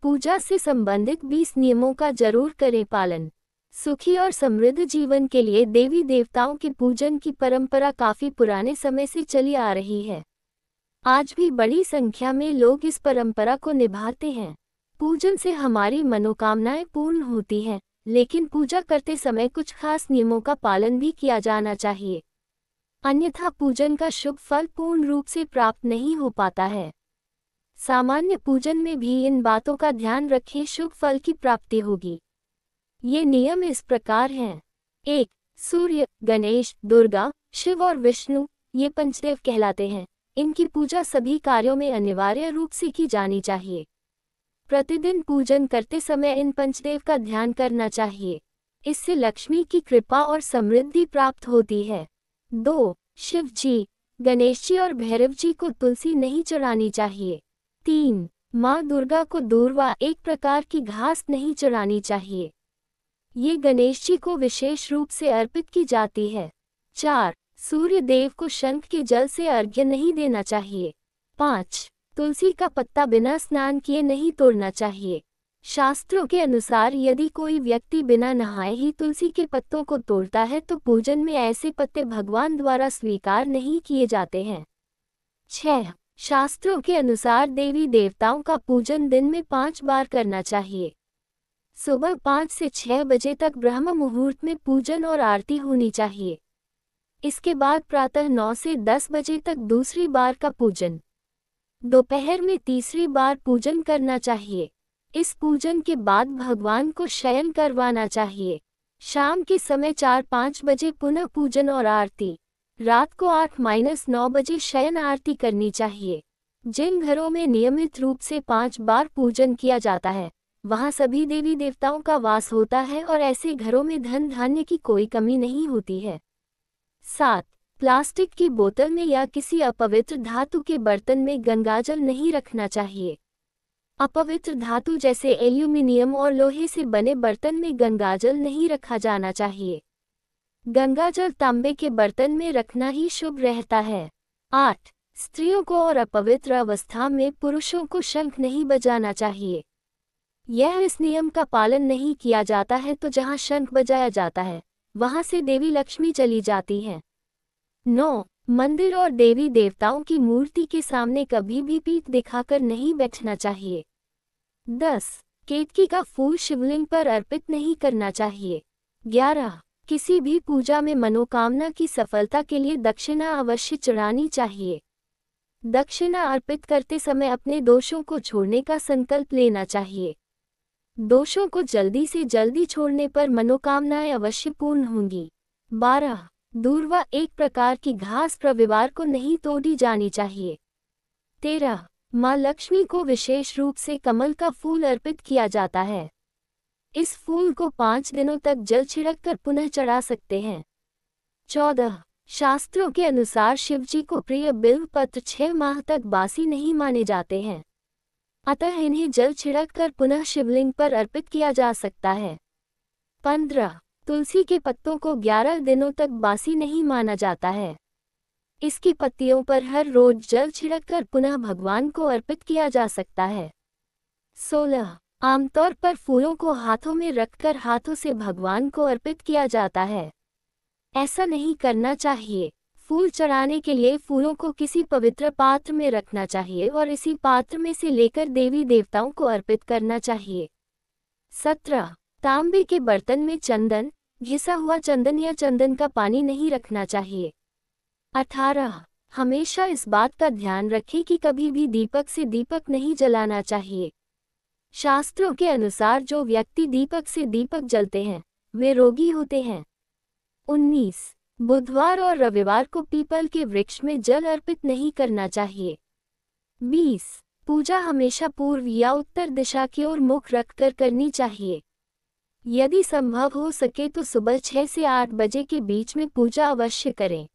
पूजा से संबंधित 20 नियमों का जरूर करें पालन। सुखी और समृद्ध जीवन के लिए देवी देवताओं के पूजन की परंपरा काफी पुराने समय से चली आ रही है। आज भी बड़ी संख्या में लोग इस परंपरा को निभाते हैं। पूजन से हमारी मनोकामनाएं पूर्ण होती हैं, लेकिन पूजा करते समय कुछ खास नियमों का पालन भी किया जाना चाहिए, अन्यथा पूजन का शुभ फल पूर्ण रूप से प्राप्त नहीं हो पाता है। सामान्य पूजन में भी इन बातों का ध्यान रखें, शुभ फल की प्राप्ति होगी। ये नियम इस प्रकार हैं। 1. सूर्य, गणेश, दुर्गा, शिव और विष्णु ये पंचदेव कहलाते हैं। इनकी पूजा सभी कार्यों में अनिवार्य रूप से की जानी चाहिए। प्रतिदिन पूजन करते समय इन पंचदेव का ध्यान करना चाहिए। इससे लक्ष्मी की कृपा और समृद्धि प्राप्त होती है। 2. शिव जी, गणेश जी और भैरव जी को तुलसी नहीं चढ़ानी चाहिए। 3. माँ दुर्गा को दूर्वा एक प्रकार की घास नहीं चढ़ानी चाहिए। ये गणेश जी को विशेष रूप से अर्पित की जाती है। 4. सूर्य देव को शंख के जल से अर्घ्य नहीं देना चाहिए। 5. तुलसी का पत्ता बिना स्नान किए नहीं तोड़ना चाहिए। शास्त्रों के अनुसार यदि कोई व्यक्ति बिना नहाए ही तुलसी के पत्तों को तोड़ता है तो पूजन में ऐसे पत्ते भगवान द्वारा स्वीकार नहीं किए जाते हैं। 6. शास्त्रों के अनुसार देवी देवताओं का पूजन दिन में 5 बार करना चाहिए। सुबह 5 से 6 बजे तक ब्रह्म मुहूर्त में पूजन और आरती होनी चाहिए। इसके बाद प्रातः 9 से 10 बजे तक दूसरी बार का पूजन। दोपहर में तीसरी बार पूजन करना चाहिए। इस पूजन के बाद भगवान को शयन करवाना चाहिए। शाम के समय 4-5 बजे पुनः पूजन और आरती। रात को 8-9 बजे शयन आरती करनी चाहिए। जिन घरों में नियमित रूप से 5 बार पूजन किया जाता है वहां सभी देवी देवताओं का वास होता है और ऐसे घरों में धन धान्य की कोई कमी नहीं होती है। 7. प्लास्टिक की बोतल में या किसी अपवित्र धातु के बर्तन में गंगाजल नहीं रखना चाहिए। अपवित्र धातु जैसे एल्यूमिनियम और लोहे से बने बर्तन में गंगाजल नहीं रखा जाना चाहिए। गंगाजल तांबे के बर्तन में रखना ही शुभ रहता है। 8. स्त्रियों को और अपवित्र अवस्था में पुरुषों को शंख नहीं बजाना चाहिए। यह इस नियम का पालन नहीं किया जाता है तो जहां शंख बजाया जाता है वहां से देवी लक्ष्मी चली जाती हैं। 9. मंदिर और देवी देवताओं की मूर्ति के सामने कभी भी पीठ दिखाकर नहीं बैठना चाहिए। 10. केतकी का फूल शिवलिंग पर अर्पित नहीं करना चाहिए। 11. किसी भी पूजा में मनोकामना की सफलता के लिए दक्षिणा अवश्य चढ़ानी चाहिए। दक्षिणा अर्पित करते समय अपने दोषों को छोड़ने का संकल्प लेना चाहिए। दोषों को जल्दी से जल्दी छोड़ने पर मनोकामनाएं अवश्य पूर्ण होंगी। 12. दूर्वा एक प्रकार की घास रविवार को नहीं तोड़ी जानी चाहिए। 13. माँ लक्ष्मी को विशेष रूप से कमल का फूल अर्पित किया जाता है। इस फूल को 5 दिनों तक जल छिड़क कर पुनः चढ़ा सकते हैं। 14. शास्त्रों के अनुसार शिवजी को प्रिय बिल्व पत्र 6 माह तक बासी नहीं माने जाते हैं, अतः इन्हें जल छिड़क कर पुनः शिवलिंग पर अर्पित किया जा सकता है। 15. तुलसी के पत्तों को 11 दिनों तक बासी नहीं माना जाता है। इसकी पत्तियों पर हर रोज जल छिड़क कर पुनः भगवान को अर्पित किया जा सकता है। 16. आमतौर पर फूलों को हाथों में रखकर हाथों से भगवान को अर्पित किया जाता है। ऐसा नहीं करना चाहिए। फूल चढ़ाने के लिए फूलों को किसी पवित्र पात्र में रखना चाहिए और इसी पात्र में से लेकर देवी देवताओं को अर्पित करना चाहिए। 17. तांबे के बर्तन में चंदन, घिसा हुआ चंदन या चंदन का पानी नहीं रखना चाहिए। 18. हमेशा इस बात का ध्यान रखें कि कभी भी दीपक से दीपक नहीं जलाना चाहिए। शास्त्रों के अनुसार जो व्यक्ति दीपक से दीपक जलते हैं वे रोगी होते हैं। 19. बुधवार और रविवार को पीपल के वृक्ष में जल अर्पित नहीं करना चाहिए। 20. पूजा हमेशा पूर्व या उत्तर दिशा की ओर मुख रखकर करनी चाहिए। यदि संभव हो सके तो सुबह 6 से 8 बजे के बीच में पूजा अवश्य करें।